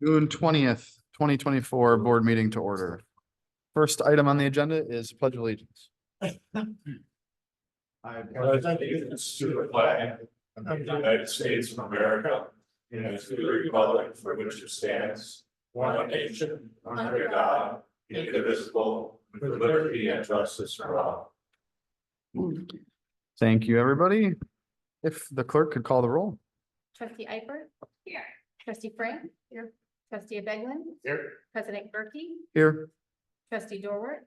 June 20th, 2024 board meeting to order. First item on the agenda is pledge allegiance. I pledge allegiance to the flag of the United States of America and to the republic for which it stands, one nation, under God, indivisible, with liberty and justice for all. Thank you, everybody. If the clerk could call the roll. Trustee Eipert. Here. Trustee Frank. Here. Trustee Beglin. Here. President Berkey. Here. Trustee Dorwart.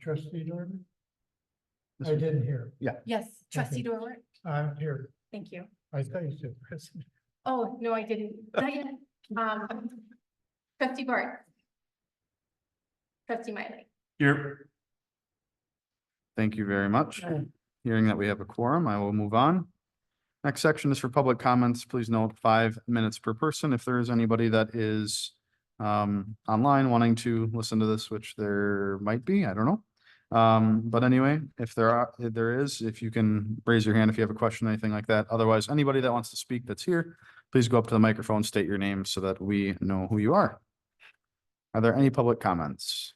Trustee Jordan? I didn't hear. Yes. Trustee Okay. Dorwart. I'm here. Thank you. I thought you said president. Oh, no, I didn't. Not yet. Trustee Bart. Trustee Miley. Here. Thank you very much. Hearing that we have a quorum, I will move on. Next section is for public comments. Please note 5 minutes per person. If there is anybody that is online wanting to listen to this, which there might be, I don't know. But anyway, if there is, if you can raise your hand if you have a question, anything like that. Otherwise, anybody that wants to speak that's here, please go up to the microphone, state your name so that we know who you are. Are there any public comments?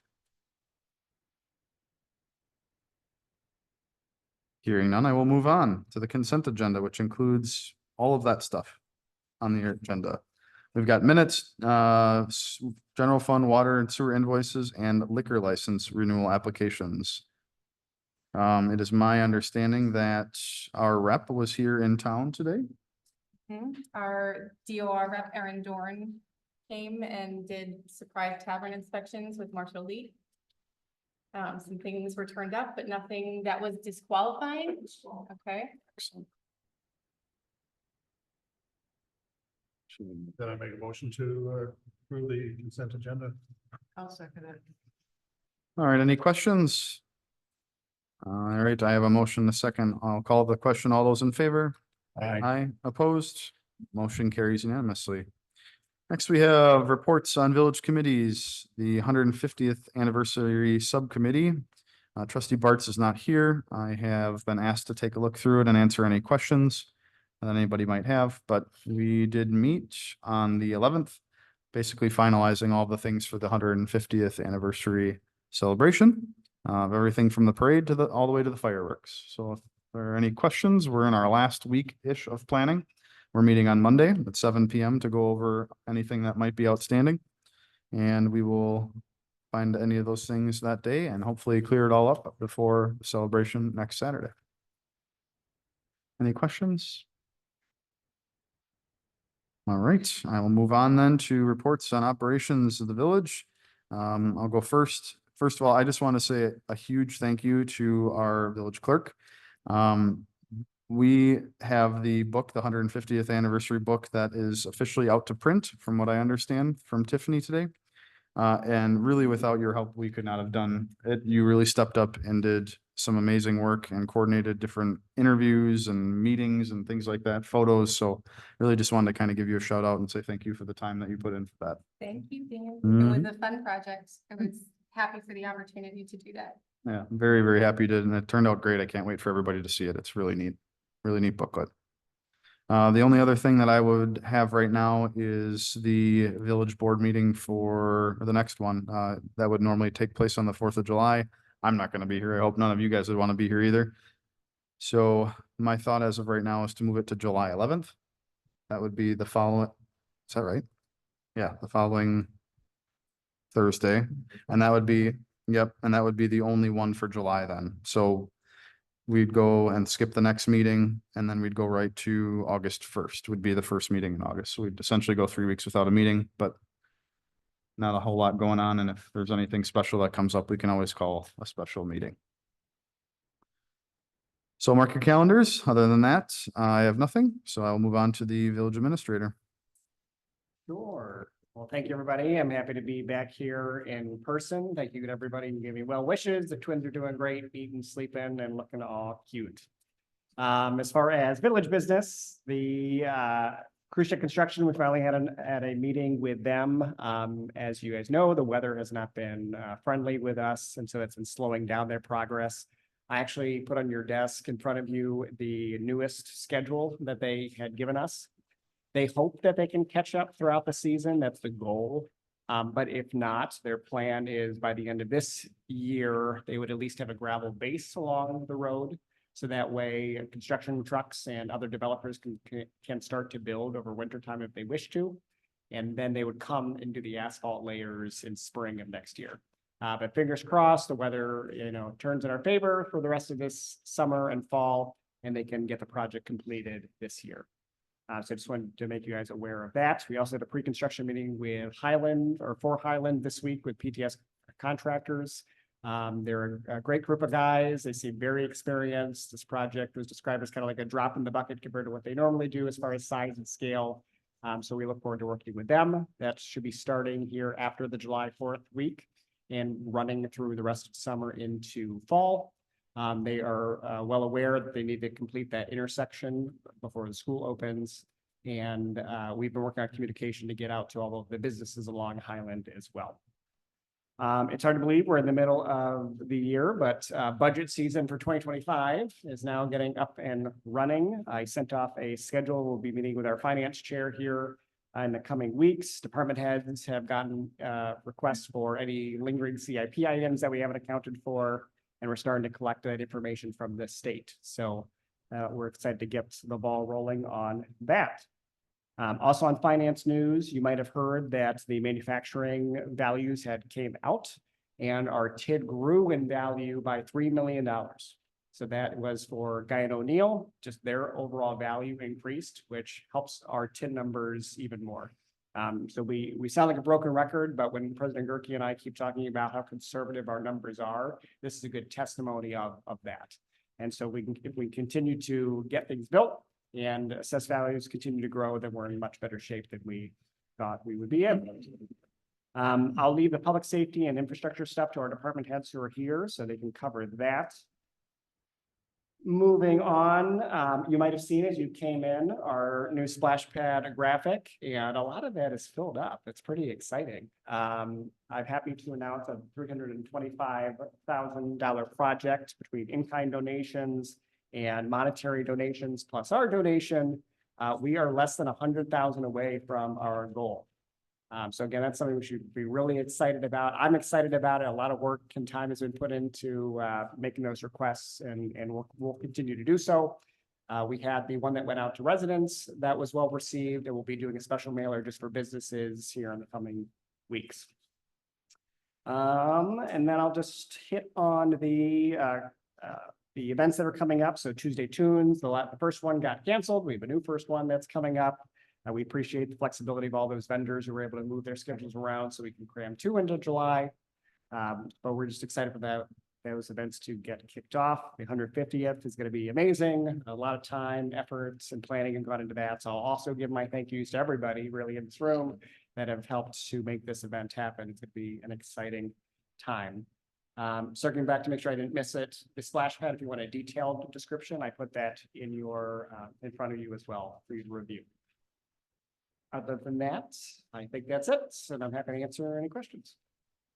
Hearing none, I will move on to the consent agenda, which includes all of that stuff on the agenda. We've got minutes, general fund, water and sewer invoices, and liquor license renewal applications. It is my understanding that our rep was here in town today. Our DOR rep, Erin Dorn, came and did surprise tavern inspections with Marshall Lee. Some things were turned up, but nothing that was disqualifying. Okay. Then I make a motion to approve the consent agenda. I'll second it. All right, any questions? All right, I have a motion, a second. I'll call the question. All those in favor? Aye. Opposed? Motion carries unanimously. Next, we have reports on village committees, the 150th anniversary subcommittee. Trustee Bartz is not here. I have been asked to take a look through it and answer any questions that anybody might have, but we did meet on the 11th, basically finalizing all the things for the 150th anniversary celebration, everything from the parade to all the way to the fireworks. So if there are any questions, we're in our last week-ish of planning. We're meeting on Monday at 7 p.m. to go over anything that might be outstanding. And we will find any of those things that day and hopefully clear it all up before the celebration next Saturday. Any questions? All right, I will move on then to reports on operations of the village. I'll go first. First of all, I just want to say a huge thank you to our village clerk. We have the book, the 150th anniversary book, that is officially out to print, from what I understand from Tiffany today. And really, without your help, we could not have done it. You really stepped up and did some amazing work and coordinated different interviews and meetings and things like that, photos. So really just wanted to kind of give you a shout out and say thank you for the time that you put in for that. Thank you, Dan. Mhm. It was a fun project. I was happy for the opportunity to do that. Yeah, very, very happy to, and it turned out great. I can't wait for everybody to see it. It's really neat booklet. The only other thing that I would have right now is the village board meeting for the next one. That would normally take place on the 4th of July. I'm not going to be here. I hope none of you guys would want to be here either. So my thought as of right now is to move it to July 11th. That would be the following, is that right? Yeah, the following Thursday. And that would be, yep, and that would be the only one for July then. So we'd go and skip the next meeting, and then we'd go right to August 1st would be the first meeting in August. So we'd essentially go 3 weeks without a meeting, but not a whole lot going on. And if there's anything special that comes up, we can always call a special meeting. So mark your calendars. Other than that, I have nothing. So I'll move on to the village administrator. Sure. Well, thank you, everybody. I'm happy to be back here in person. Thank you to everybody who gave me well wishes. The twins are doing great, eating, sleeping, and looking all cute. As far as village business, the cruise ship construction, we finally had a meeting with them. As you guys know, the weather has not been friendly with us, and so that's been slowing down their progress. I actually put on your desk in front of you the newest schedule that they had given us. They hope that they can catch up throughout the season. That's the goal. But if not, their plan is by the end of this year, they would at least have a gravel base along the road. So that way construction trucks and other developers can start to build over winter time if they wish to. And then they would come and do the asphalt layers in spring of next year. But fingers crossed, the weather, turns in our favor for the rest of this summer and fall, and they can get the project completed this year. So I just wanted to make you guys aware of that. We also had a pre-construction meeting with for Highland this week with PTS contractors. They're a great group of guys. They seem very experienced. This project was described as kind of like a drop in the bucket compared to what they normally do as far as size and scale. So we look forward to working with them. That should be starting here after the July 4th week and running through the rest of summer into fall. They are well aware that they need to complete that intersection before the school opens. And we've been working on communication to get out to all of the businesses along Highland as well. It's hard to believe we're in the middle of the year, but budget season for 2025 is now getting up and running. I sent off a schedule. We'll be meeting with our finance chair here in the coming weeks. Department heads have gotten requests for any lingering CIP items that we haven't accounted for. And we're starting to collect that information from the state. So we're excited to get the ball rolling on that. Also on finance news, you might have heard that the manufacturing values had came out and our TID grew in value by $3 million. So that was for Guy and O'Neill, just their overall value increased, which helps our TID numbers even more. So we sound like a broken record, but when President Gerke and I keep talking about how conservative our numbers are, this is a good testimony of that. And so if we continue to get things built and assessed values continue to grow, then we're in much better shape than we thought we would be in. I'll leave the public safety and infrastructure stuff to our department heads who are here so they can cover that. Moving on, you might have seen as you came in our new splash pad graphic, and a lot of that is filled up. It's pretty exciting. I'm happy to announce a $325,000 project between in-kind donations and monetary donations plus our donation. We are less than 100,000 away from our goal. So again, that's something we should be really excited about. I'm excited about it. A lot of work and time has been put into making those requests, and we'll continue to do so. We had the one that went out to residents that was well received, and we'll be doing a special mailer just for businesses here in the coming weeks. And then I'll just hit on the events that are coming up. So Tuesday Tunes, the first one got canceled. We have a new first one that's coming up. We appreciate the flexibility of all those vendors who were able to move their schedules around so we can cram 2 into July. But we're just excited for those events to get kicked off. The 150th is going to be amazing. A lot of time, efforts, and planning have gone into that. So I'll also give my thank yous to everybody really in this room that have helped to make this event happen. It's going to be an exciting time. Circling back to make sure I didn't miss it, the splash pad, if you want a detailed description, I put that in in front of you as well for you to review. Other than that, I think that's it, and I'm happy to answer any questions.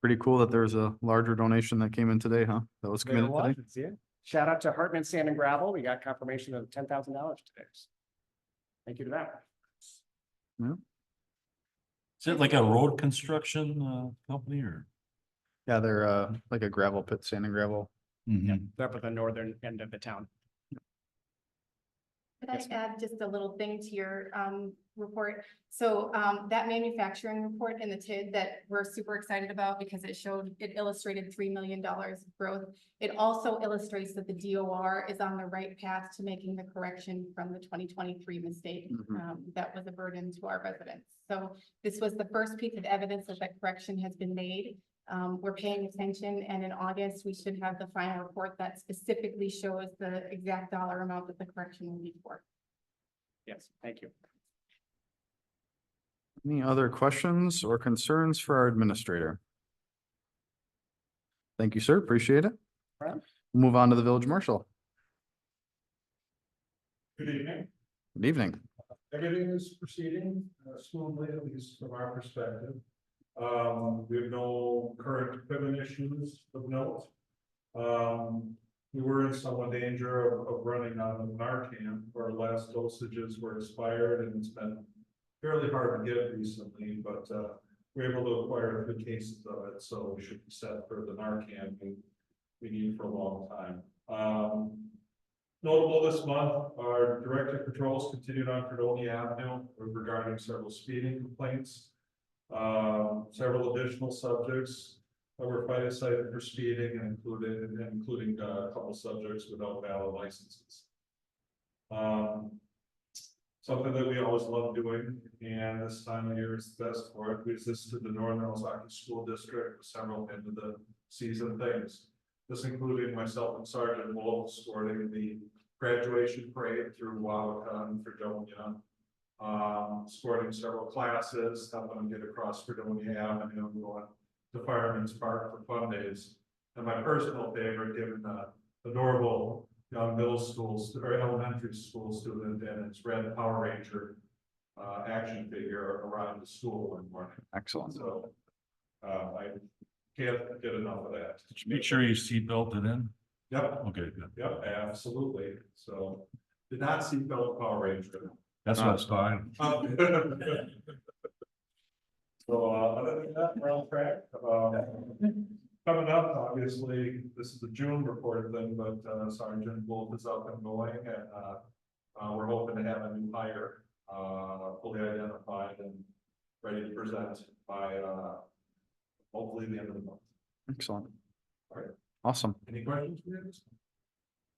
Pretty cool that there was a larger donation that came in today, huh? That was committed today. Yeah. Shout out to Hartman Sand and Gravel. We got confirmation of $10,000 today. Thank you to them. Yeah. Is it like a road construction company or? Yeah, they're like a gravel pit, sand and gravel. Yeah, they're up at the northern end of the town. Could I add just a little thing to your report? So that manufacturing report in the TID that we're super excited about because it illustrated $3 million of growth. It also illustrates that the DOR is on the right path to making the correction from the 2023 mistake that was a burden to our residents. So this was the first piece of evidence that that correction has been made. We're paying attention, and in August, we should have the final report that specifically shows the exact dollar amount that the correction will be for. Yes, thank you. Any other questions or concerns for our administrator? Thank you, sir. Appreciate it. Right. We'll move on to the village marshal. Good evening. Good evening. Everything is proceeding smoothly, at least from our perspective. We have no current equipment issues of note. we were in some danger of running out of Narcan, our last dosages were expired, and it's been fairly hard to get recently, but, we're able to acquire 2 cases of it, so we should be set for the Narcan we need for a long time. Notable this month, our director patrols continued on Fredonia Avenue regarding several speeding complaints. Several additional subjects that were cited for speeding, including a couple subjects without valid licenses. Something that we always love doing, and this time of year is the best for it. We visited the Northern Osaka School District with several end of the season things. This including myself and Sergeant Wolf escorting the graduation parade through Wawakan and Fredonia. Escorting several classes, helping them get across Fredonia Avenue, going to Fireman's Park for fun days. And my personal favorite, given the adorable young middle schools or elementary school student and its red Power Ranger action figure around the school one morning. Excellent. So I can't get enough of that. Make sure you seatbelt it in. Yep, Okay, good. yep, absolutely. So did not see Belt Power Ranger. That's what's fine. So, other than that, we're on track. Coming up, obviously, this is a June report thing, but Sergeant Wolf is up and going, and we're hoping to have a new hire fully identified and ready to present by hopefully the end of the month. Excellent. All right. Awesome. Any questions? For you?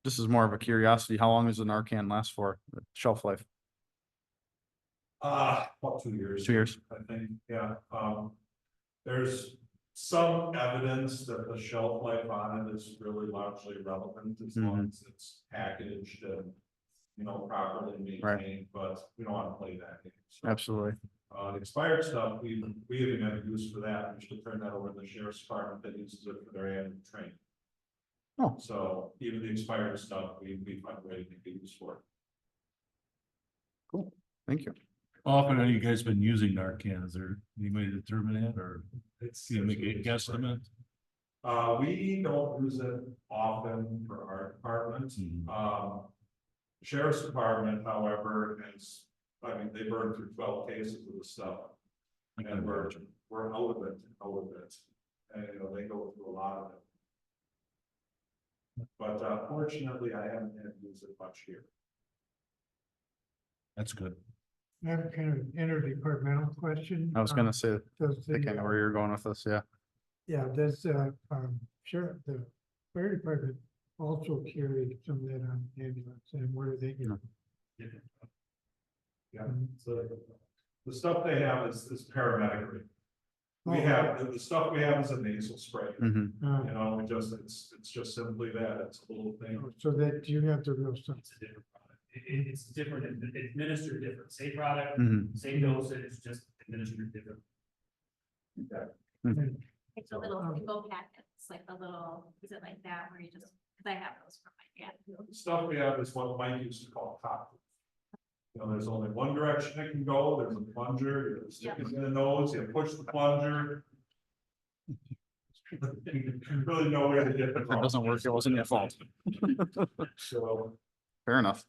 This is more of a curiosity. How long does the Narcan last for? Shelf life? About 2 years. 2 years. I think, yeah. There's some evidence that the shelf life on it is really largely relevant as long as it's packaged and, properly maintained, but we don't want to play that game. So, Absolutely. the expired stuff, we even have use for that. We should turn that over to the sheriff's department that uses it for their annual training. Oh. So even the expired stuff, we find a way to make use for it. Cool. Thank you. How often have you guys been using Narcan? Is there any way to determine that, or can you make a guesstimate? We don't use it often for our department. Mhm. Sheriff's Department, however, they burned through 12 cases of the stuff. And we're out of it. And, they go through a lot of it. But fortunately, I haven't had to use it much here. That's good. I have kind of an interdepartmental question. I was gonna say, Does I think I know where you're going with this. Yeah. does, sure, the fire department also carry some of that on ambulance, and where do they get it? Yeah, so the stuff they have is paramedic grade. We Oh, have, the stuff we have is a nasal spray. Mhm. It's just simply that, it's a little thing. So that you have the real stuff. It's a different product. It's different, it's administered different, same product, Mhm. same dosage, just administered different. It's a little single packet, it's like a little, is it like that where you just, cause I have those for my, The stuff we have is what Mike used to call cocktail. There's only one direction it can go, there's a plunger, you stick it in the nose, you push the plunger. Really nowhere to get it. If it doesn't work, it wasn't your fault. So, Fair enough.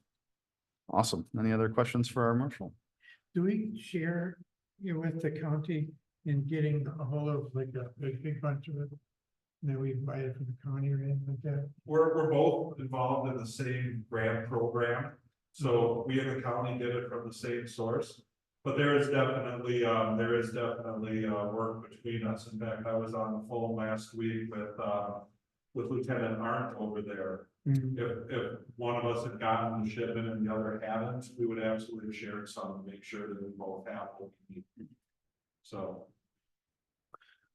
Awesome. Any other questions for our marshal? Do we share, with the county in getting a hold of like a big bunch of it? And then we buy it from the county or anything like that? we're both involved in the same grant program, so we in the county get it from the same source. But there is definitely work between us. In fact, I was on the phone last week with Lieutenant Arndt over there. Mhm. If one of us had gotten the shipment and the other hadn't, we would absolutely share some to make sure that we both have what we need. So,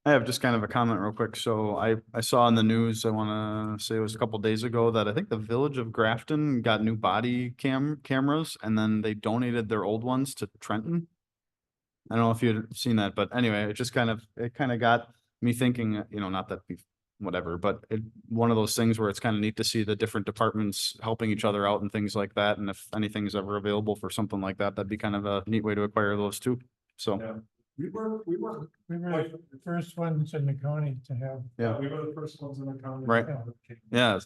I have just kind of a comment real quick. So I saw in the news, I want to say it was a couple days ago, that I think the village of Grafton got new body cameras, and then they donated their old ones to Trenton. I don't know if you'd seen that, but anyway, it kind of got me thinking, not that whatever, but one of those things where it's kind of neat to see the different departments helping each other out and things like that. And if anything's ever available for something like that, that'd be kind of a neat way to acquire those too. So, yeah, we were We were the first ones in the county to have. Yeah. We were the first ones in the county. Right. Yeah,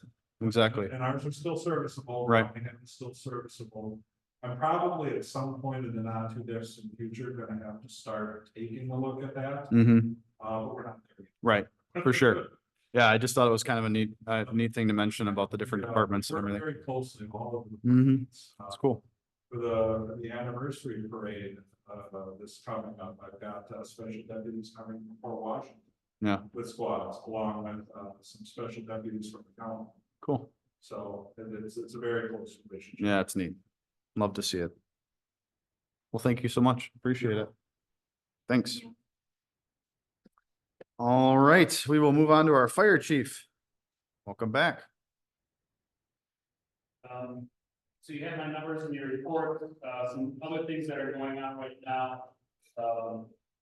exactly. And ours are still serviceable. Right. And it's still serviceable. I'm probably at some point in the not too distant future gonna have to start taking a look at that, Mm-hmm, but we're not there right, yet. for sure. Yeah, I just thought it was kind of a neat thing to mention about the different Yeah, departments and work everything. Very closely, all of them. Mm-hmm, it's cool. For the anniversary parade, this coming up, I've got special deputies coming from Fort Washington. Yeah. With squads, along with some special deputies from the county, Cool. so it's a very close relationship. Yeah, it's neat. Love to see it. Well, thank you so much. Appreciate it. Thanks. All right, we will move on to our fire chief. Welcome back. So you have my numbers in your report, some other things that are going on right now.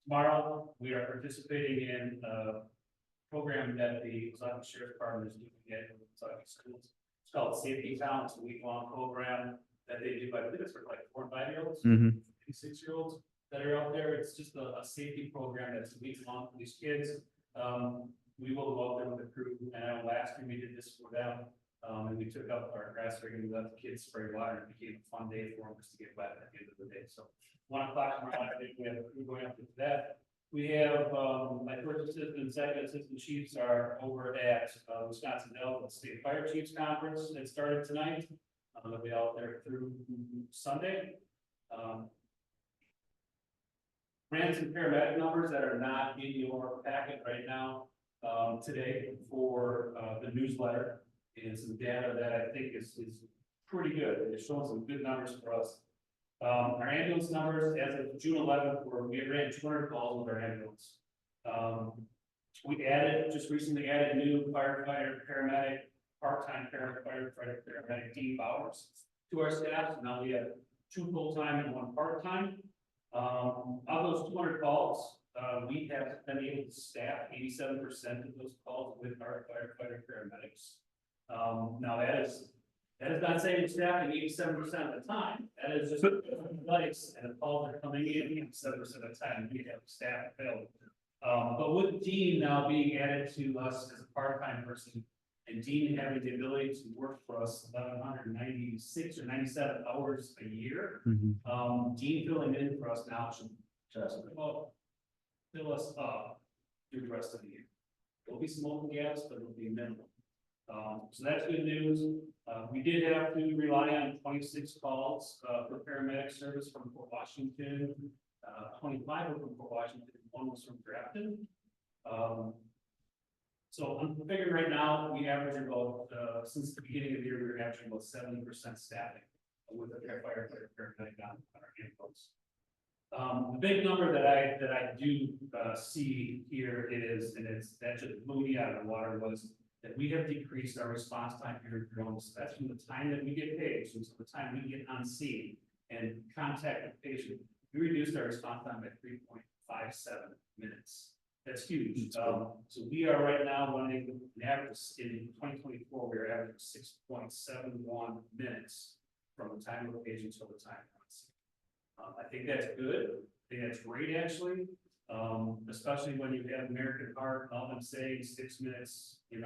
Tomorrow, we are participating in a program that the Kentucky Sheriff's Department is doing at Kentucky schools. It's called Safety Town. It's a week-long program that they do, I believe it's for like 4 and 5-year-olds, Mm-hmm. 6-year-olds that are out there. It's just a safety program that's a week long for these kids. We will go out there with the crew, and I know last year we did this for them. And we took up our grass rig and we let the kids spray water, and it became a fun day for them just to get wet at the end of the day. So 1 o'clock tomorrow, I think we have a crew going up to that. We have, my first assistant and second assistant chiefs are over at Wisconsin Delta State Fire Chiefs Conference that started tonight. They'll be out there through Sunday. Ran some paramedic numbers that are not in your packet right now, today for the newsletter. And some data that I think is pretty good. It's showing some good numbers for us. Our ambulance numbers as of June 11th, we ran 200 calls with our ambulance. We just recently added new firefighter, paramedic, part-time firefighter, paramedic team hours to our staff. So now we have 2 full-time and 1 part-time. Of those 200 calls, we have been able to staff 87% of those calls with our firefighter paramedics. Now that is not saying we're staffing 87% of the time. That is just athletics, and the calls are coming in 87% of the time. We have staff available. But with Dean now being added to us as a part-time person, and Dean having the ability to work for us 196 or 97 hours a year, Dean filling in for us now should just about fill us up through the rest of the year. There'll be some open gaps, but it'll be minimal. So that's good news. We did have to rely on 26 calls for paramedic service from Fort Washington. 25 were from Fort Washington, 1 was from Grafton. So I'm figuring right now, we average about, since the beginning of the year, we're averaging about 70% staffing with the firefighter paramedic on our ambulance. The big number that I do see here is, and that just blew me out of the water, was that we have decreased our response time here in drones. That's from the time that we get paid, so the time we get on scene and contact the patient. We reduced our response time by 3.57 minutes. That's huge. So we are right now running an average in 2024. We are averaging 6.71 minutes from the time of the patient till the time on scene. I think that's good. I think that's great, actually. Especially when you have American Heart, all them saying 6 minutes, and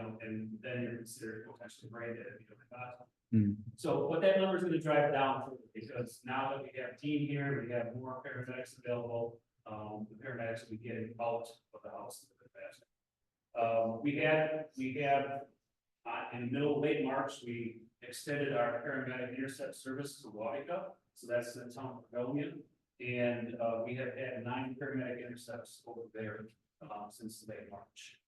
then you're considered potentially brain dead if you don't have. So what that number is going to drive down further, because now that we have Dean here, we have more paramedics available. The paramedics will be getting out of the house a little bit faster. We have in the middle of late March, we extended our paramedic intercept service to Waukesha, so that's the town of Belgium. And we have had 9 paramedic intercepts over there since late March.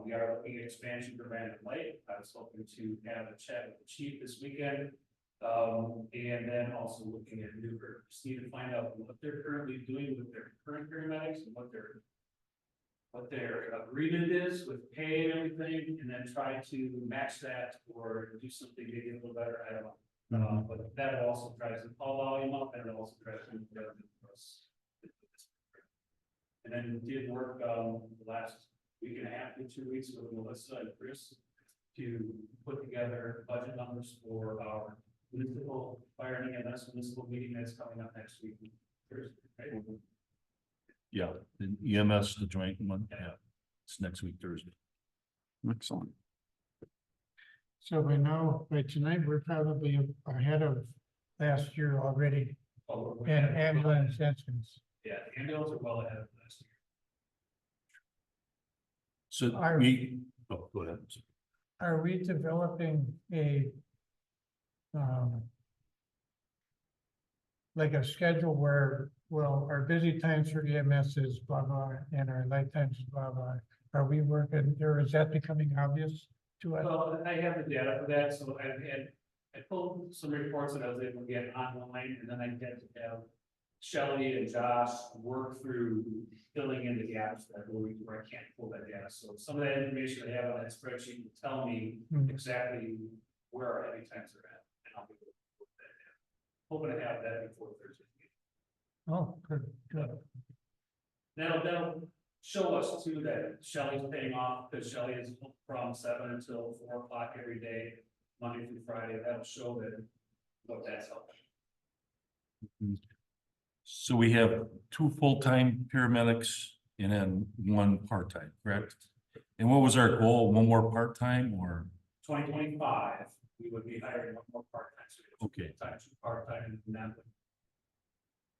We are looking at expansion for Random Lake. I was hoping to have a chat with the chief this weekend. And then also looking at Newburgh. Just need to find out what they're currently doing with their current paramedics and what their agreement is with pay and everything, and then try to match that or do something maybe a little better. I don't know. But that also drives the call volume up, and it also drives the revenue for us. And then we did work the last week and a half to 2 weeks with Melissa and Chris to put together budget numbers for our municipal fire and EMS municipal meeting that's coming up next week. Thursday, right? Yeah, the EMS, the joint one, yeah, it's next week, Thursday. Excellent. So by tonight, we're probably ahead of last year already in ambulance incidents. Yeah, the ambulance are well ahead of last year. So Are- go ahead. Are we developing like a schedule where, well, our busy times for EMS is blah, blah, and our light times is blah, blah? Are we working, or is that becoming obvious to us? Well, I have the data for that, so I pulled some reports that I was able to get online, and then I get to have Shelley and Josh work through filling in the gaps where I can't pull that data. So some of that information I have on that spreadsheet will tell me Hmm. exactly where our heavy times are at, and I'll be able to put that in. Hoping to have that before Thursday. Oh, good, good. That'll show us too that Shelley's paying off, because Shelley is from 7 until 4 o'clock every day, Monday through Friday. That'll show that what that's helping. So we have 2 full-time paramedics and then 1 part-time, correct? And what was our goal? 1 more part-time or? 2025, we would be hiring 1 more part-time. So we have 2 Okay. full-time, 2 part-time, and that would.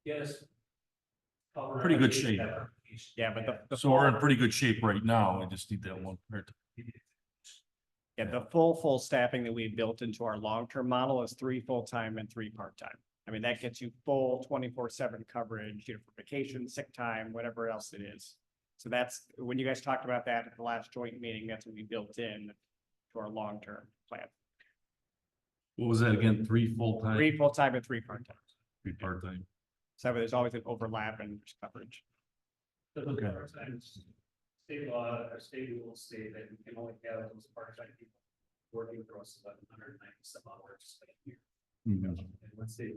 Yes. cover Pretty good every shape. step. Yeah, but the So we're in pretty good shape right now. I just need that 1 part. Yeah, the full staffing that we built into our long-term model is 3 full-time and 3 part-time. I mean, that gets you full 24/7 coverage, you know, for vacation, sick time, whatever else it is. So that's, when you guys talked about that at the last joint meeting, that's what we built in to our long-term plan. What was that again? 3 full-time, 3 full-time and 3 part-time. 3 part-time? So there's always an overlap in coverage. So those Okay. part-time, state law or state rules state that we can only have those part-time people working for us 190 some hours a year. Mhm. And once they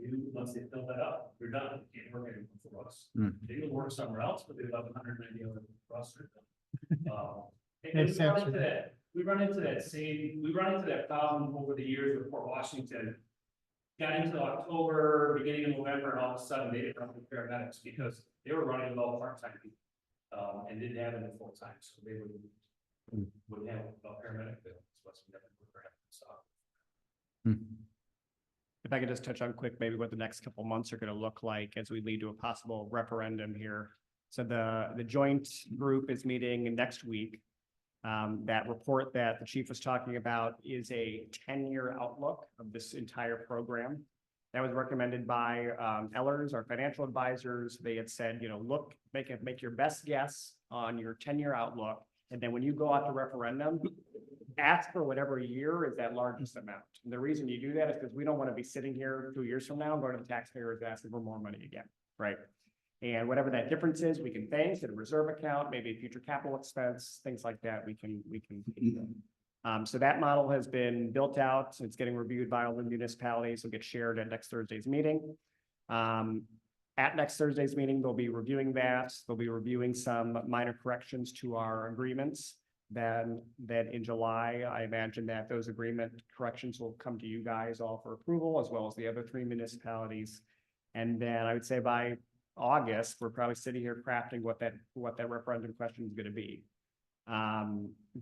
fill that up, they're done, they can't work anymore for us. Hmm. They can work somewhere else, but they have 190 hours for us. they're done. And Makes we run sense. into that, we run into that problem over the years with Port Washington. Got into October, beginning of November, and all of a sudden they didn't run with paramedics because they were running low part-time people. And didn't have any full-time, so they wouldn't have a paramedic bill. So that's what we have. So. If I could just touch on quick, maybe what the next couple months are gonna look like as we lead to a possible referendum here. So the joint group is meeting next week. That report that the chief was talking about is a 10-year outlook of this entire program. That was recommended by Ellers, our financial advisors. They had said, you know, look, make your best guess on your 10-year outlook. And then when you go out to referendum, ask for whatever year is that largest amount. And the reason you do that is because we don't want to be sitting here 2 years from now and going to the taxpayers asking for more money again, right? And whatever that difference is, we can bank in a reserve account, maybe future capital expense, things like that, we can. So that model has been built out. It's getting reviewed by all the municipalities. Will get shared at next Thursday's meeting. At next Thursday's meeting, they'll be reviewing that. They'll be reviewing some minor corrections to our agreements. Then in July, I imagine that those agreement corrections will come to you guys all for approval, as well as the other 3 municipalities. And then I would say by August, we're probably sitting here crafting what that referendum question is going to be.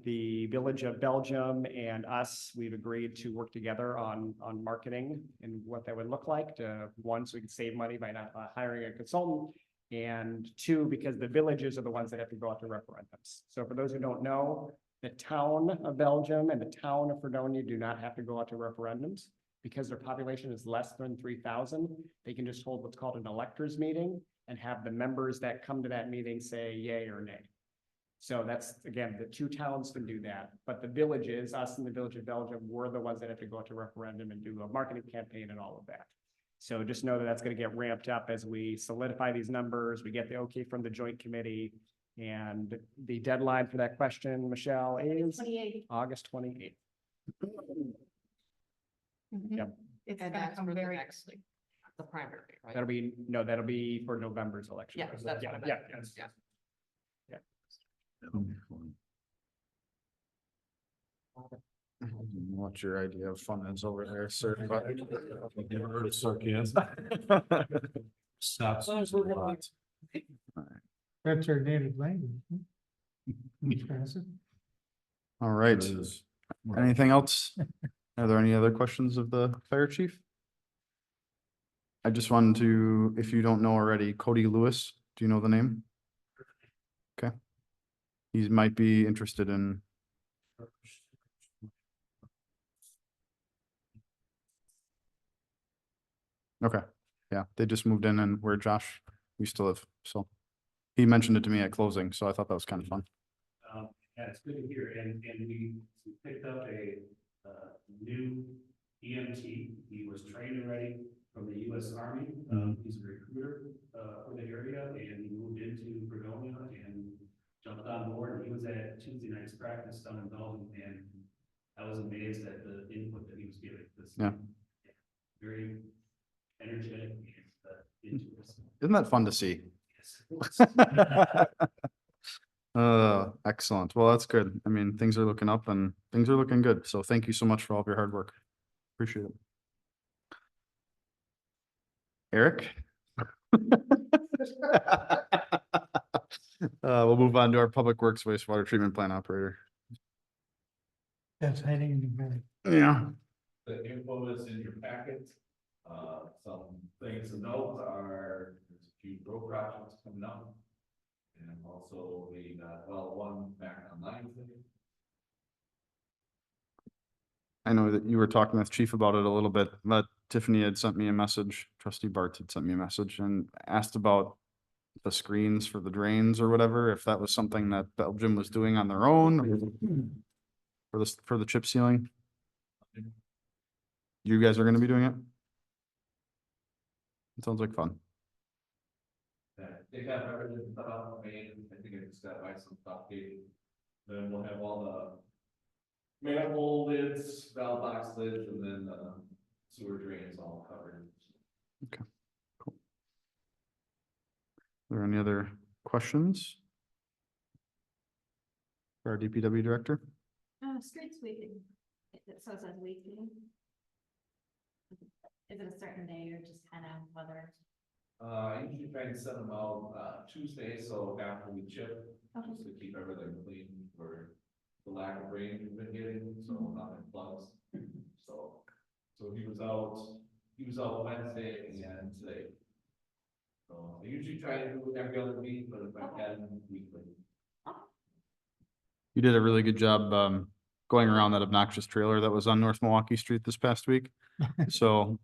The Village of Belgium and us, we've agreed to work together on marketing and what that would look like to, 1, so we can save money by not hiring a consultant. And 2, because the villages are the ones that have to go out to referendums. So for those who don't know, the town of Belgium and the town of Fredonia do not have to go out to referendums because their population is less than 3,000. They can just hold what's called an electors meeting and have the members that come to that meeting say yay or nay. So that's, again, the 2 towns can do that, but the villages, us and the Village of Belgium, we're the ones that have to go out to referendum and do a marketing campaign and all of that. So just know that that's going to get ramped up as we solidify these numbers, we get the okay from the joint committee. And the deadline for that question, Michelle, is 28. August 28th. Yep. It's And gonna that's come for the very next, quickly. the primary, right? That'll be for November's election. Yeah, that's what I meant. Yeah. Yeah. What's your idea of fun is over there, sir? But- Never heard of sarcasm. Stop. That's our native language. Wisconsin. All right. Anything else? Are there any other questions of the fire chief? I just wanted to, if you don't know already, Cody Lewis, do you know the name? Okay. He might be interested in. Okay, yeah, they just moved in and where Josh used to live, so. He mentioned it to me at closing, so I thought that was kind of fun. Yeah, it's good to hear, and we picked up a, new EMT, he was trained and ready from the US Army. He's a recruiter, for the area, and he moved into Fredonia and jumped on board, and he was at Tuesday night's practice down in Belgium, and I was amazed at the input that he was giving. Yeah. Very energetic and, into this. Isn't that fun to see? Excellent. Well, that's good. I mean, things are looking up and things are looking good. So thank you so much for all of your hard work. Appreciate it. Eric? We'll move on to our Public Works wastewater treatment plant operator. That's hiding in the back. Yeah. The info is in your packet. Some things to note are, there's a few road projects coming up. And also we got well one back online. I know that you were talking with Chief about it a little bit, but Tiffany had sent me a message, Trustee Bart had sent me a message and asked about the screens for the drains or whatever, if that was something that Belgium was doing on their own or for the chip sealing. You guys are gonna be doing it? It sounds like fun. They have everything set up, made, I think I just got by some stuff. Then we'll have all the manifold lids, valve box lids, and then sewer drains all covered. Okay, cool. Are there any other questions? For our DPW director? Street sweeping, it says as weekly. Is it a certain day or just kind of whether? I usually try and send them out Tuesday, so after we chip, Okay. just to keep everything clean for the lack of rain we've been getting, so nothing plugs. So he was out Wednesday and today. So I usually try to do it every other week, but if I can, weekly. You did a really good job going around that obnoxious trailer that was on North Milwaukee Street this past week. So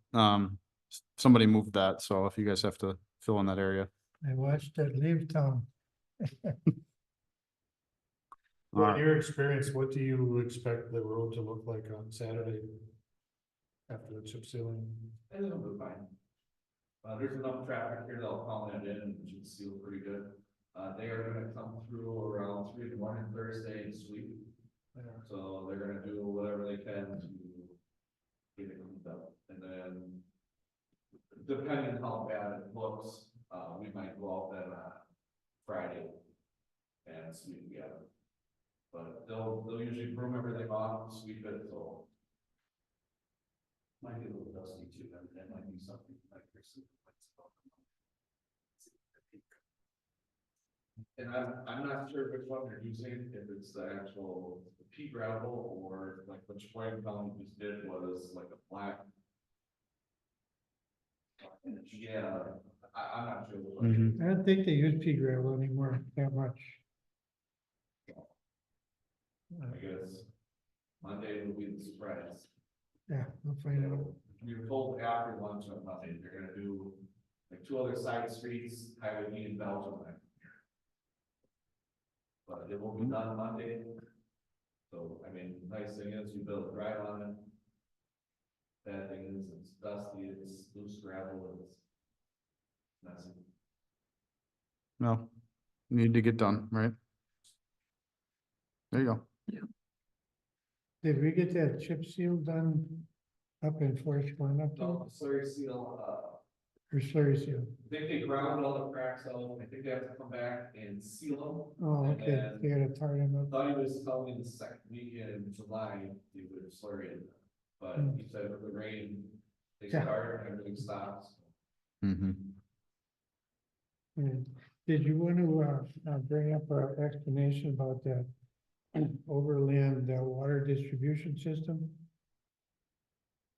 somebody moved that, so if you guys have to fill in that area. I watched it leave town. Well, in your experience, what do you expect the road to look like on Saturday? After the chip sealing? And it'll be fine. There's enough traffic here that'll call it in and it should seal pretty good. They are gonna come through around 3 in the morning Thursday and sweep. So they're gonna do whatever they can to get it cleaned up. And then depending on how bad it looks, we might go out then Friday and sweep together. But they'll usually broom everything off, sweep it, so. Might be a little dusty too, but that might be something like this. And I'm not sure which one they're using, if it's the actual pea gravel or like what Sheboygan County just did was like a black. Yeah, I'm not sure. Which one. I don't think they use pea gravel anymore that much. I guess Monday will be the surprise. Yeah, we'll find out. We were told after lunch on Monday, they're gonna do like 2 other side streets, Highway B in Belgium. But it will be done Monday. So, I mean, the nice thing is you build a drive on it. Bad thing is it's dusty, it's loose gravel, it's messy. No, need to get done, right? There you go. Did we get that chip seal done up in Forest One up there? No, slurry seal, Or slurry seal? I think they ground all the cracks out, I think they have to come back and seal Oh, And okay, then- they gotta tar them them. up. Thought he was telling me the second week in July, they would slurry it. But he said with the rain, they Yeah. start, everything stops. Mm-hmm. Yeah. Did you want to bring up an explanation about that overland water distribution system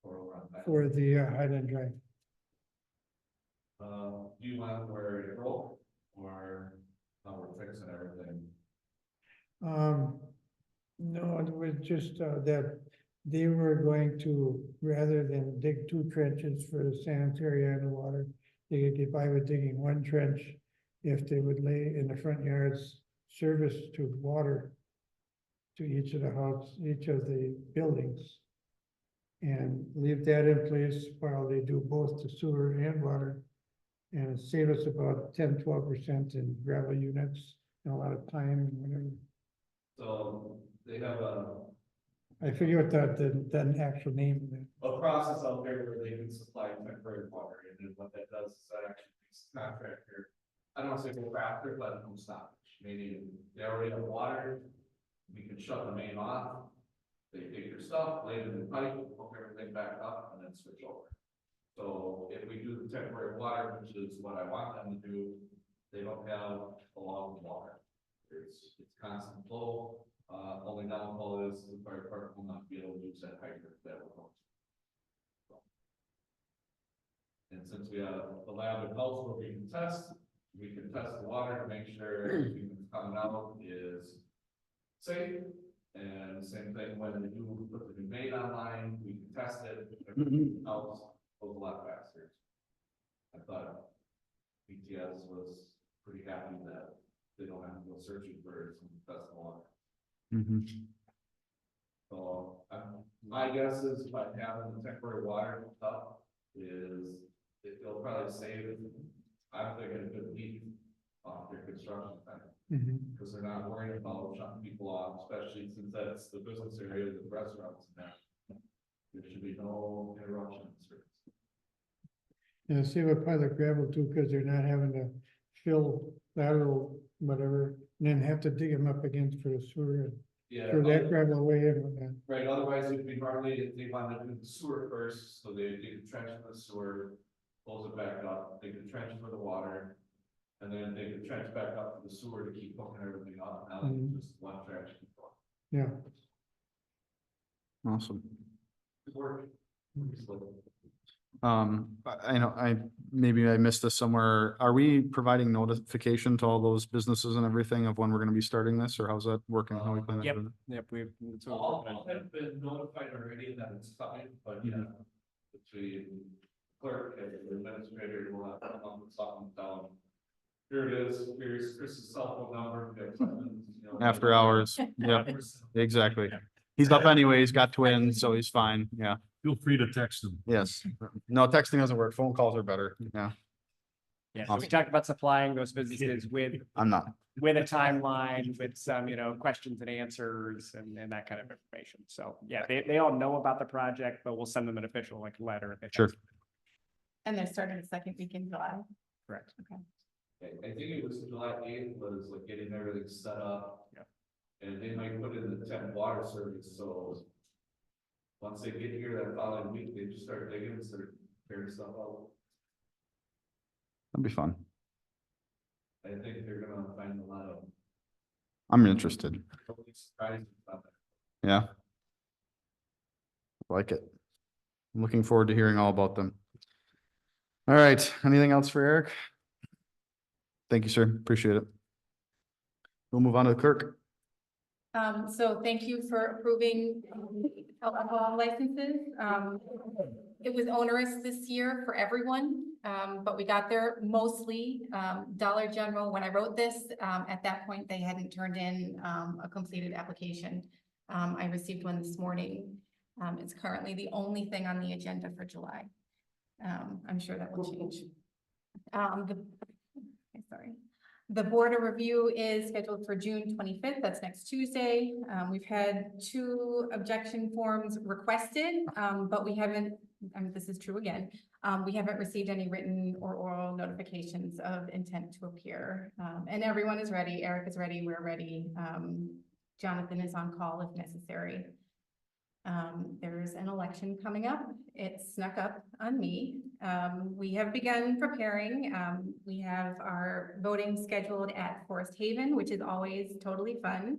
Or around that. for the Highland Drive. Do you want where it broke or how we're fixing everything? No, it was just that they were going to, rather than dig 2 trenches for the sanitary and the water, they could get by with digging 1 trench if they would lay in the front yards service to water to each of the house, each of the buildings. And leave that in place while they do both the sewer and water. And save us about 10–12% in gravel units and a lot of time and whatever. So they have I forget what the actual name of it. a process out there where they can supply temporary water, and then what that does is that actually makes the contractor, I don't want to say go faster, but no stoppage, meaning they already have water, we can shut the main off, they take their stuff, lay it in the pipe, hook everything back up, and then switch over. So if we do the temporary water, which is what I want them to do, they don't have a lot of water. It's constant flow, only downfall is the fire department will not be able to use that hydrant that will help. And since we have the lab at house where we can test the water to make sure everything that's coming out is safe. And same thing when we do put the new main online, we can test it, everything else goes a lot faster. I thought BTS was pretty happy that they don't have to go searching for some test water. So, my guess is by having the temporary water hooked up is, it'll probably save, I'm thinking a good week off their construction time. Because they're not worried about shutting people off, especially since that's the business area, the restaurants and that. There should be no interruptions. And save a pile of gravel too, because they're not having to fill lateral, whatever, and then have to dig them up again for the sewer. Yeah. Throw that gravel away and whatnot. Right, otherwise it'd be hardly, if they wanted to do the sewer first, so they dig a trench for the sewer, close it back up, dig a trench for the water. And then dig a trench back up to the sewer to keep hooking everything up, now it's just one trench. Yeah. Awesome. It's working. I know, maybe I missed this somewhere. Are we providing notification to all those businesses and everything of when we're gonna be starting this, or how's that working? How we plan on Yep. doing Yep, we've. All have been notified already that it's coming, but yeah, between clerk and the administrator, we'll have to come with something down. Here it is, here's Chris's cell phone number. We have something, you know, After hours? Yep, exactly. He's up anyway, he's got twins, so he's fine, yeah, Feel free to text them. yes. No, texting doesn't work, phone calls are better, yeah, Yeah, so we Awesome. talked about supplying those businesses with I'm not. a timeline, with some, questions and answers and that kind of information. So, yeah, they all know about the project, but we'll send them an official letter. if they Sure. And they're starting the second week in July. Correct. I think it was July 8th was like getting everything set up. Yeah. And they might put in the temp water service, so. Once they get here that following week, they just start digging and start tearing stuff out. That'd be fun. I think they're gonna find a lot of I'm interested, surprises about that. yeah. Like it. I'm looking forward to hearing all about them. All right, anything else for Eric? Thank you, sir, appreciate it. We'll move on to the clerk. So thank you for approving alcohol licenses. It was onerous this year for everyone, but we got there mostly. Dollar General, when I wrote this, at that point, they hadn't turned in a completed application. I received one this morning. It's currently the only thing on the agenda for July. I'm sure that will change. Sorry. The board of review is scheduled for June 25th. That's next Tuesday. We've had 2 objection forms requested, but we haven't, this is true again. We haven't received any written or oral notifications of intent to appear. And everyone is ready. Eric is ready. We're ready. Jonathan is on call if necessary. There's an election coming up. It snuck up on me. We have begun preparing. We have our voting scheduled at Forest Haven, which is always totally fun.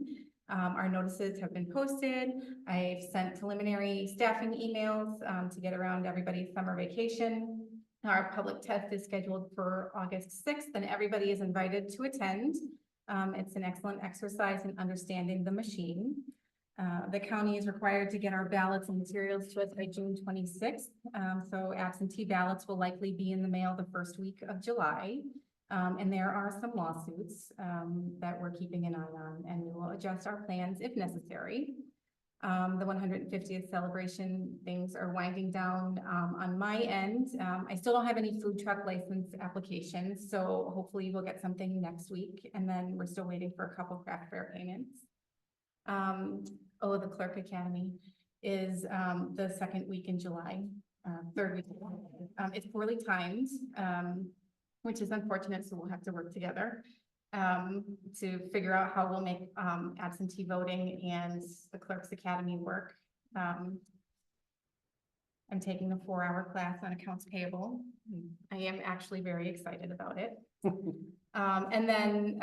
Our notices have been posted. I've sent preliminary staffing emails to get around everybody's summer vacation. Our public test is scheduled for August 6th, and everybody is invited to attend. It's an excellent exercise in understanding the machine. The county is required to get our ballots and materials to us by June 26th. So absentee ballots will likely be in the mail the first week of July. And there are some lawsuits that we're keeping an eye on, and we will adjust our plans if necessary. The 150th celebration things are winding down on my end. I still don't have any food truck license applications, so hopefully we'll get something next week. And then we're still waiting for a couple craft fair payments. The Clerk Academy is the second week in July, third week. It's poorly timed, which is unfortunate, so we'll have to work together to figure out how we'll make absentee voting and the Clerks Academy work. I'm taking a 4-hour class on accounts payable. I am actually very excited about it. And then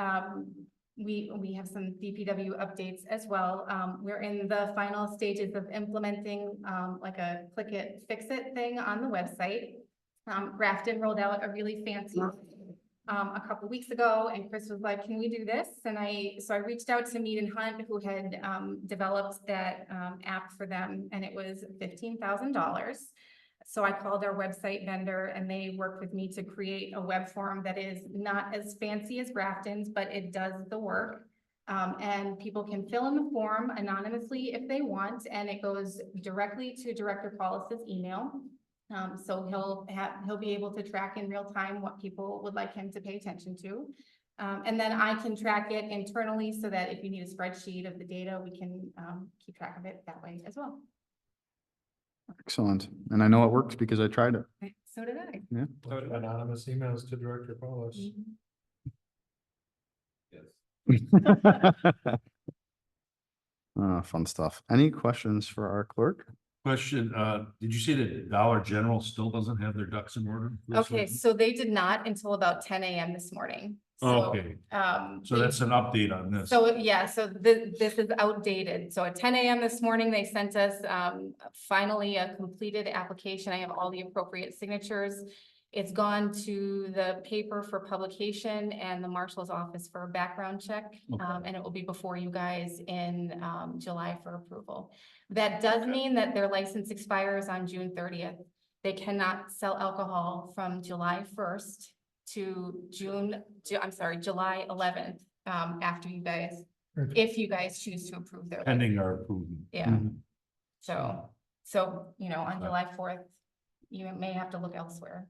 we have some DPW updates as well. We're in the final stages of implementing like a click it, fix it thing on the website. Grafton rolled out a really fancy a couple weeks ago, and Chris was like, can we do this? And so I reached out to Mead and Hunt, who had developed that app for them, and it was $15,000. So I called our website vendor, and they worked with me to create a web form that is not as fancy as Grafton's, but it does the work. And people can fill in the form anonymously if they want, and it goes directly to Director Paulus' email. So he'll be able to track in real time what people would like him to pay attention to. And then I can track it internally so that if you need a spreadsheet of the data, we can keep track of it that way as well. Excellent. And I know it works because I tried it. So did I. Yeah. Anonymous emails to Director Paulus. Fun stuff. Any questions for our clerk? Question, did you say that Dollar General still doesn't have their ducks in order? for this Okay, one? so they did not until about 10 a.m. this morning. So, Okay, so they- that's an update on this. So, yeah, so this is outdated. So at 10 a.m. this morning, they sent us finally a completed application. I have all the appropriate signatures. It's gone to the paper for publication and the marshal's office for a background check. And it will be before you guys in July for approval. That does mean that their license expires on June 30th. They cannot sell alcohol from July 1st to July 11th, after you guys, if you guys choose to approve their. Pending our approval. Yeah. Mhm. So, on July 4th, you may have to look elsewhere.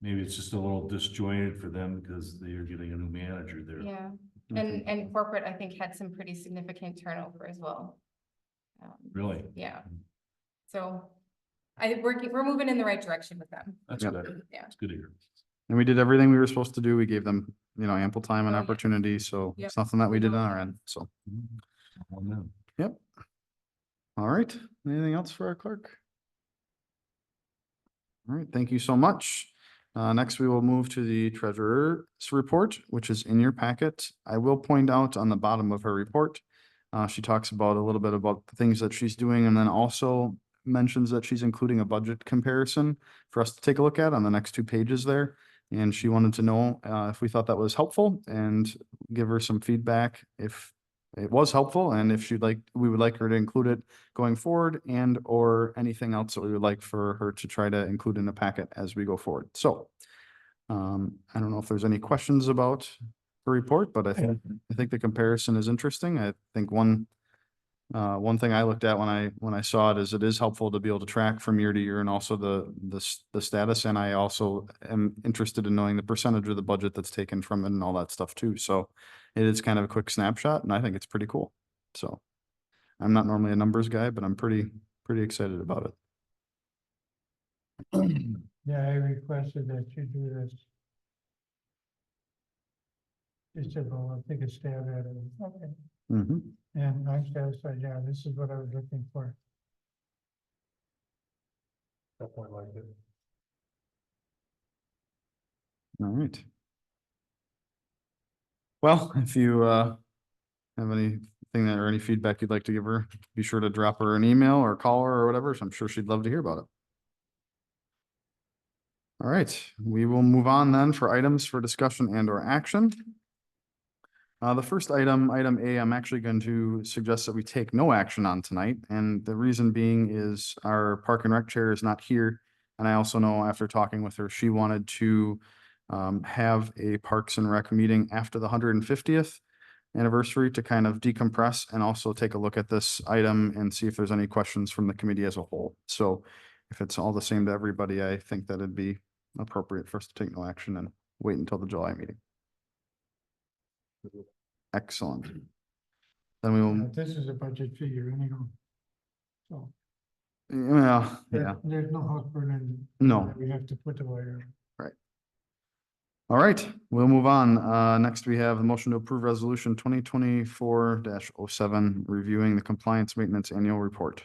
Maybe it's just a little disjointed for them because they are getting a new manager there. Yeah, and corporate, I think, had some pretty significant turnover as well. Really? Yeah. So we're moving in the right direction with them. That's Yep. good. Yeah. It's good to hear. And we did everything we were supposed to do. We gave them, ample time and Oh, yeah. opportunity. So Yep. it's nothing that we did on our end. So, Oh, no. all right. Anything else for our clerk? All right. Thank you so much. Next, we will move to the treasurer's report, which is in your packet. I will point out on the bottom of her report, she talks about a little bit about the things that she's doing, and then also mentions that she's including a budget comparison for us to take a look at on the next 2 pages there. And she wanted to know if we thought that was helpful and give her some feedback if it was helpful, and if we would like her to include it going forward, and or anything else that we would like for her to try to include in the packet as we go forward. So I don't know if there's any questions about the report, but I think the comparison is interesting. I think one thing I looked at when I saw it is helpful to be able to track from year to year, and also the status. And I also am interested in knowing the percentage of the budget that's taken from it and all that stuff too. So it is kind of a quick snapshot, and I think it's pretty cool. So I'm not normally a numbers guy, but I'm pretty excited about it. Yeah, I requested that you do this. Just said, well, I'll take a stab at it. Okay. Mm-hmm. And I'm satisfied, yeah, this is what I was looking for. Definitely like it. All right. Well, if you have anything that, or any feedback you'd like to give her, be sure to drop her an email or call her or whatever. So I'm sure she'd love to hear about it. All right, we will move on then for items for discussion and or action. The first item, item A, I'm actually going to suggest that we take no action on tonight. And the reason being is our Park and Rec chair is not here. And I also know after talking with her, she wanted to have a Parks and Rec meeting after the 150th anniversary to kind of decompress and also take a look at this item and see if there's any questions from the committee as a whole. So if it's all the same to everybody, I think that it'd be appropriate for us to take no action and wait until the July meeting. Excellent. Then we will, This is a budget figure anyhow. So yeah, yeah, there's no house burning. no. that we have to put away. All right, we'll move on. Next, we have the motion to approve resolution 2024-07, reviewing the compliance maintenance annual report.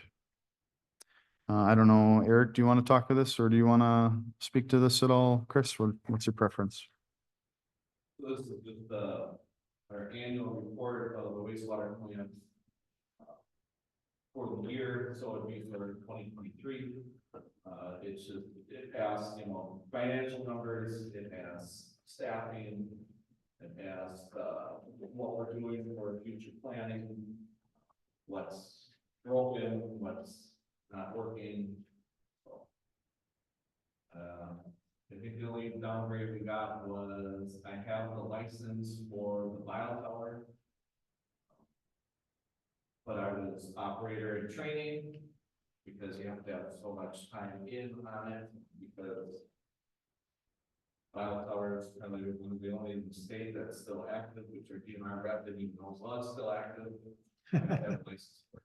I don't know, Eric, do you want to talk to this or do you want to speak to this at all? Chris, what's your preference? This is just our annual report of the wastewater plant for the year, so it'd be for 2023. It's just, it has, you know, financial numbers, it has staffing, it has what we're doing for future planning, what's broken, what's not working. So, I think the only downgrade we got was I have the license for the bio tower. But I was operator in training because you have to have so much time in on it because bio tower is kind of one of the only in the state that's still active, which are DNR rep that even knows was still active. I have license for it.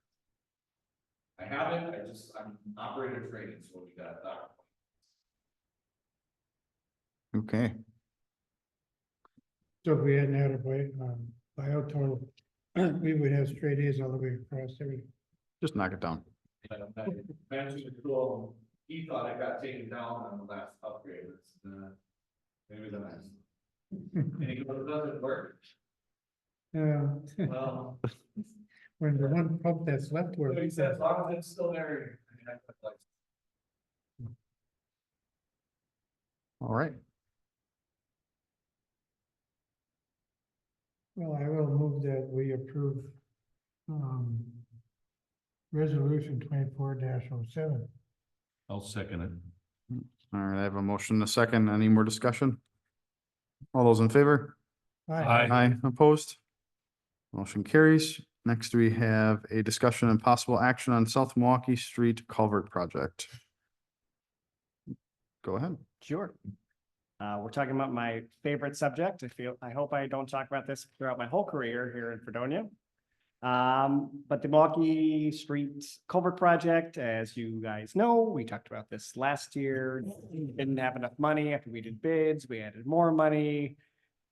I haven't, I'm operator training, so we got that. Okay, So if we hadn't had a bio total, we would have straight A's all the way across everything. just knock it down. I mentioned the tool, he thought it got taken down on the last upgrade, it's, maybe the next. And he goes, it doesn't work. Well, When the one pump that's left so he works. said, as long as it's still there. I mean, I put like, All right, Well, I will move that we approve resolution 24-07. I'll second it. all right, I have a motion and a second. Any more discussion? All those in favor? Aye. Aye, opposed? Motion carries. Next, we have a discussion and possible action on South Milwaukee Street Culvert Project. Go ahead. Sure. We're talking about my favorite subject. I hope I don't talk about this throughout my whole career here in Fredonia. But the Milwaukee Street Culvert Project, as you guys know, we talked about this last year. Didn't have enough money after we did bids. We added more money.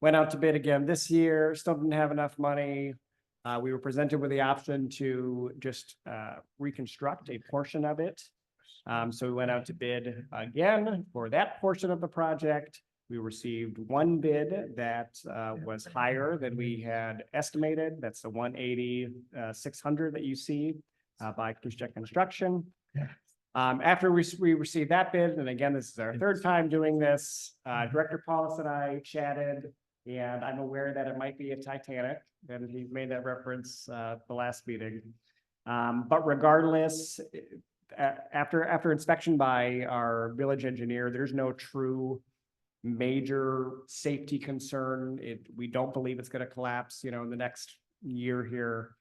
Went out to bid again this year, still didn't have enough money. We were presented with the option to just reconstruct a portion of it. So we went out to bid again for that portion of the project. We received one bid that was higher than we had estimated. That's the 180,600 that you see by Kuschek Construction. After we received that bid, and again, this is our third time doing this, Director Paulus and I chatted, and I'm aware that it might be a Titanic, and he made that reference the last meeting. But regardless, after inspection by our village engineer, there's no true major safety concern. We don't believe it's going to collapse, in the next year here.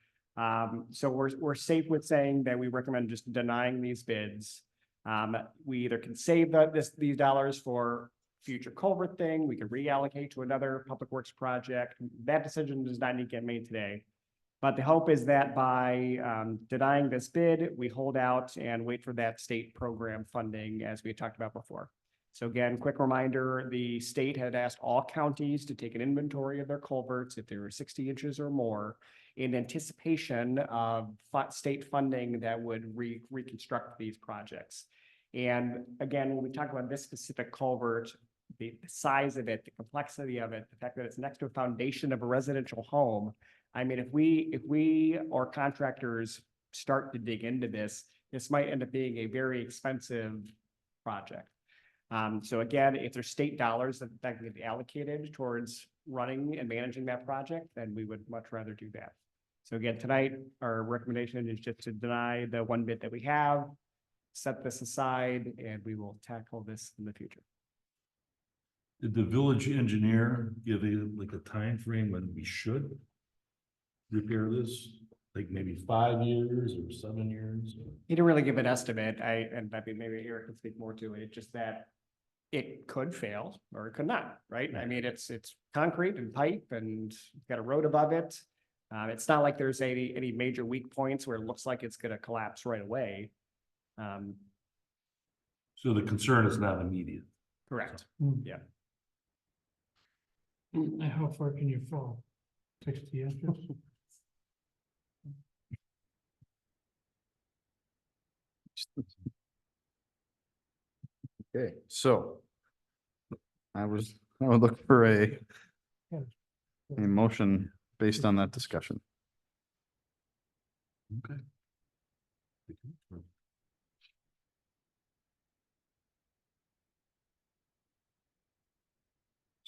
So we're safe with saying that we recommend just denying these bids. We either can save these dollars for future culvert thing, we can reallocate to another public works project. That decision does not need to get made today. But the hope is that by denying this bid, we hold out and wait for that state program funding as we talked about before. So again, quick reminder, the state had asked all counties to take an inventory of their culverts if they were 60 inches or more in anticipation of state funding that would reconstruct these projects. And again, when we talk about this specific culvert, the size of it, the complexity of it, the fact that it's next to a foundation of a residential home, I mean, if we or contractors start to dig into this, this might end up being a very expensive project. So again, if there's state dollars that can get allocated towards running and managing that project, then we would much rather do that. So again, tonight, our recommendation is just to deny the one bid that we have, set this aside, and we will tackle this in the future. Did the village engineer give a time frame when we should repair this? Like maybe 5 years or 7 years? He didn't really give an estimate. I mean, maybe Eric can speak more to it, just that it could fail or it could not, right? I mean, it's concrete and pipe and it's got a road above it. It's not like there's any major weak points where it looks like it's gonna collapse right away. So the concern is not immediate. Correct. Yeah. How far can you fall? 60 inches? Okay, so I would look for a motion based on that discussion. Okay.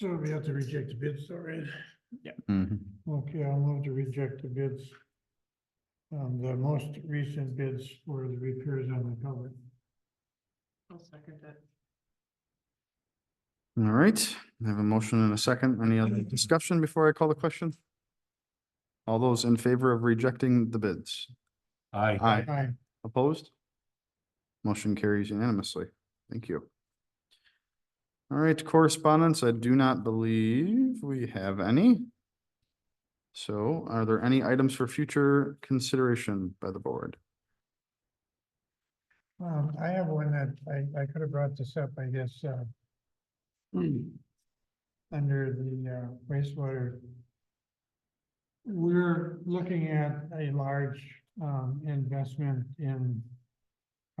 So we have to reject the bids, all right? Mhm. Okay, I'll move to reject the bids. The most recent bids for the repairs on the culvert. I'll second that. All right, I have a motion and a second. Any other discussion before I call the question? All those in favor of rejecting the bids? Aye. Aye. Opposed? Motion carries unanimously. Thank you. All right, correspondence, I do not believe we have any. So are there any items for future consideration by the board? I have one that I could have brought this up, I guess, under the wastewater. We're looking at a large investment in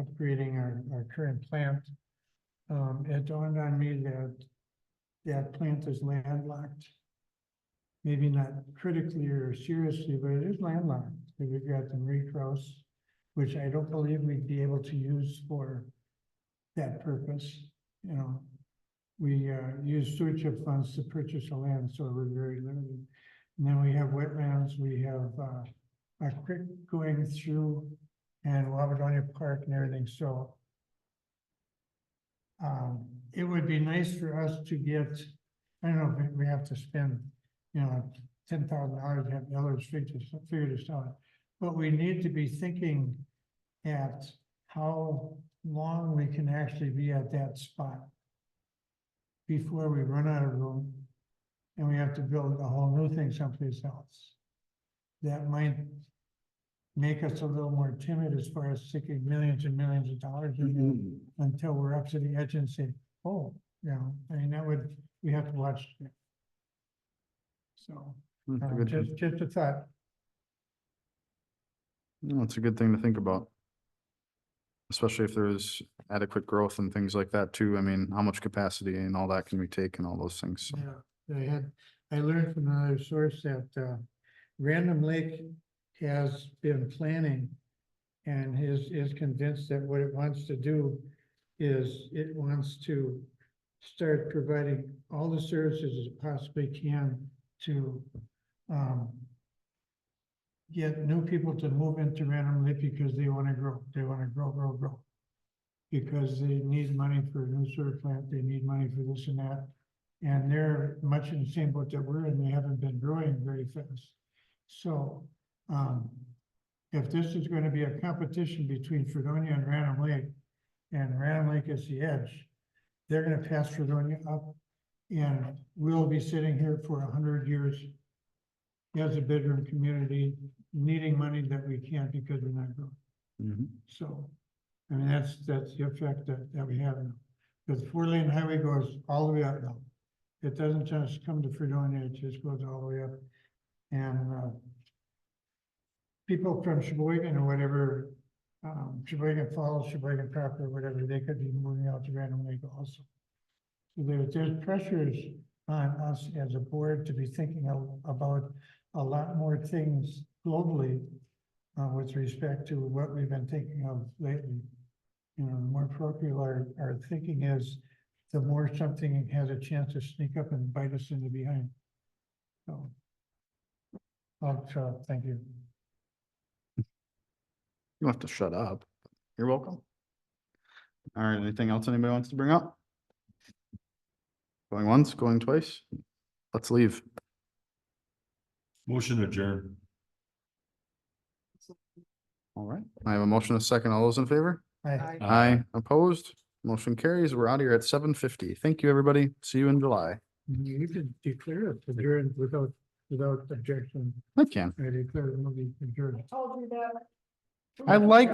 upgrading our current plant. It dawned on me that that plant is landlocked. Maybe not critically or seriously, but it is landlocked. We've got the recross, which I don't believe we'd be able to use for that purpose. You know, we use stewardship funds to purchase the land, so we're very limited. And then we have wetlands, we have a creek going through and Wabadonia Park and everything, so it would be nice for us to get, I don't know if we have to spend, $10,000 to have the others figure this out. But we need to be thinking at how long we can actually be at that spot before we run out of room and we have to build a whole new thing someplace else. That might make us a little more timid as far as sticking millions and millions of dollars in there until we're up to the edge and say, oh, we have to watch. So, That's a good- just a thought. No, it's a good thing to think about. Especially if there's adequate growth and things like that too. I mean, how much capacity and all that can we take and all those things. So. Yeah, I learned from another source that, Random Lake has been planning and is convinced that what it wants to do is it wants to start providing all the services it possibly can to, get new people to move into Random Lake because they want to grow. They want to grow. Because they need money for a new sewer plant, they need money for this and that. And they're much in the same boat that we're in, they haven't been growing very fast. So, if this is going to be a competition between Fredonia and Random Lake is the edge, they're going to pass Fredonia up and we'll be sitting here for 100 years as a bedroom community, needing money that we can't because we're not growing. Mhm. So, I mean, that's the effect that we have now. Because 4-lane highway goes all the way up now. It doesn't just come to Fredonia, it just goes all the way up. And people from Sheboygan or whatever, Sheboygan Falls, Sheboygan proper, whatever, they could be moving out to Random Lake also. So there's pressures on us as a board to be thinking about a lot more things globally with respect to what we've been thinking of lately. You know, the more parochial our thinking is, the more something has a chance to sneak up and bite us in the behind. So. Thank you. You don't have to shut up. You're welcome. All right, anything else anybody wants to bring up? Going once, going twice? Let's leave. Motion adjourned. All right, I have a motion, a second. All those in favor? Aye. Aye, opposed? Motion carries. We're out of here at 7:50. Thank you, everybody. See you in July. You can declare it adjourned without objection. I can. I declare the movie adjourned. I like